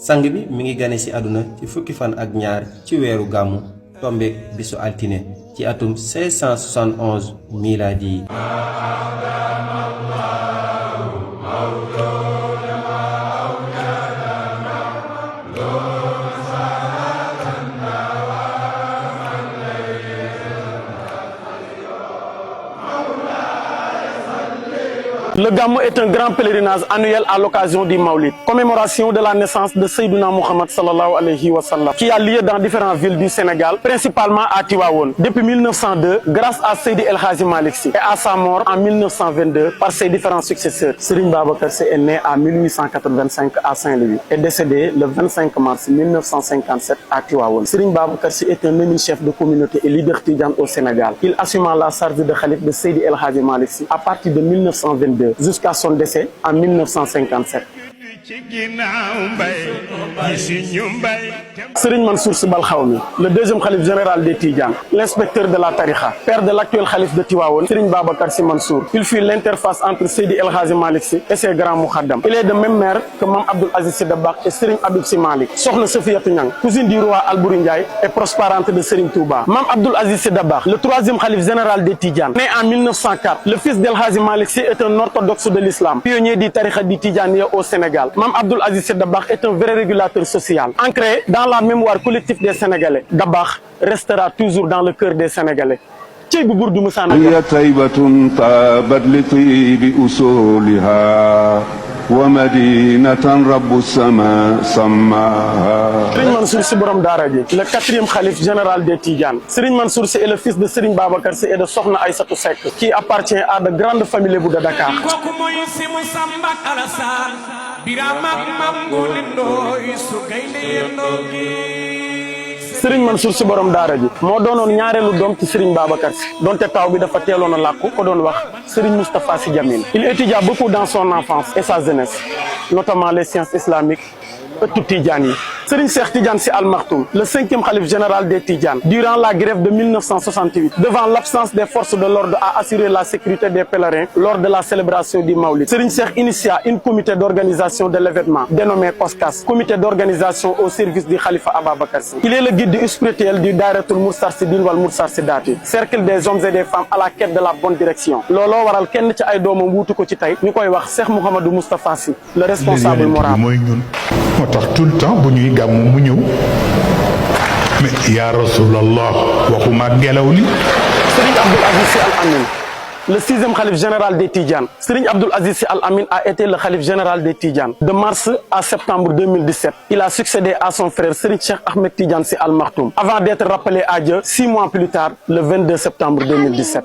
sang bi mi ngi gane ci àdduna ci fukki fan ak ñaar ci weeru gàmmu tombeek bisu altine ci atum 1671 miladi. Le Gamou est un grand pèlerinage annuel à l'occasion du Maulid, commémoration de la naissance de Seydina Muhammad sallallahu alayhi wa sallam, qui a lieu dans différentes villes du Sénégal, principalement à Tivaouane. Depuis 1902, grâce à Seydi El Hadji Malick Sy, et à sa mort en 1922 par ses différents successeurs. Serigne Babacar Sy est né en 1885 à Saint-Louis et décédé le 25 mars 1957 à Tivaouane. Serigne Babacar Sy est un éminent chef de communauté et leader tidiane au Sénégal. Il assuma la charge de khalife de Seydi El Hadji Malick Sy à partir de 1922. Jusqu'à son décès en 1957. Serigne Mansour Sy Bal Khawmi, le deuxième khalife général des Tidjanes, l'inspecteur de la Tariqa, père de l'actuel khalife de Tivaouane, Serigne Babacar Sy Mansour. Il fut l'interface entre Seydi El Hadji Malick Sy et ses grands moukhadam. Il est de même mère que Mame Abdoul Aziz Sy Dabakh et Serigne Abib Sy Malick. Sokhna Sofiatou Niang, cousine du roi Albouri Ndiaye et proche parente de Serigne Touba. Mame Abdoul Aziz Sy Dabakh, le troisième khalife général des Tidjanes, né en 1904. Le fils d'El Hadji Malick Sy est un orthodoxe de l'islam, pionnier du Tariqa du Tidjaniya au Sénégal. Mame Abdoul Aziz Sy Dabakh est un vrai régulateur social, ancré dans la mémoire collective des Sénégalais. Dabakh restera toujours dans le cœur des Sénégalais. Serigne Mansour Sy borom daara ji, le quatrième khalife général des Tidjanes. Serigne Mansour Sy est le fils de Serigne Babacar Sy et de Sokhna Aïssatou Seck, qui appartient à de grandes familles de Dakar. Serigne Mansour Sy borom daara ji moo doonoon ñaareelu doom ci Serigne Babacar Sy, donte taw bi dafa teeloon a làkku ko doon wax Serigne Moustapha Sy Djamil. Il étudia beaucoup dans son enfance et sa jeunesse, notamment les sciences islamiques et tout Tidjane yi. Serigne Cheikh Tidiane Sy Al Maktoum, le cinquième khalife général des Tidjanes, durant la grève de 1968, devant l'absence des forces de l'ordre à assurer la sécurité des pèlerins lors de la célébration du Maulid. Serigne Cheikh initia une comité d'organisation de l'événement dénommé COSCAS, comité d'organisation au service du Khalifa Ababacar Sy. Il est le guide spirituel du Daïratul Moustarchidine wal Moustarchidaty, cercle des hommes et des femmes à la quête de la bonne direction. Looloo waral kenn ci ay doomam wuutu ko ci tey ñu koy wax Cheikh Mouhamadou Moustapha Sy, le responsable moral. mooy ñun moo tax tout le temps bu ñuy gàmmu mu ñëw mais ya Rasulallah waxuma ngelaw li. Serigne Abdoul Aziz Sy Al Amin, le sixième khalife général des Tidjanes. Serigne Abdoul Aziz Sy Al Amin a été le khalife général des Tidjanes de mars à septembre 2017. Il a succédé à son frère Serigne Cheikh Ahmed Tidiane Sy Al Maktoum avant d'être rappelé à Dieu 6 mois plus tard, le 22 septembre 2017.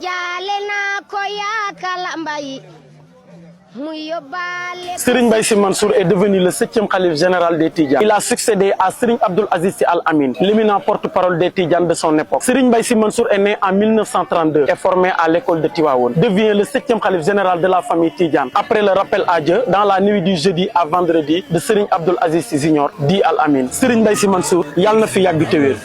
Serigne Mbaye Sy Mansour est devenu le 7e khalife général des Tidjanes. Il a succédé à Serigne Abdoul Aziz Sy Al Amin, l'éminent porte-parole des Tidjanes de son époque. Serigne Mbaye Sy Mansour est né en 1932 et formé à l'école de Tivaouane. Devient le 7e khalife général de la famille Tidjane après le rappel à Dieu dans la nuit du jeudi à vendredi de Serigne Abdoul Aziz Sy Junior, dit Al Amin. Serigne Mbaye Sy Mansour yàlla na fi yàgg te wér.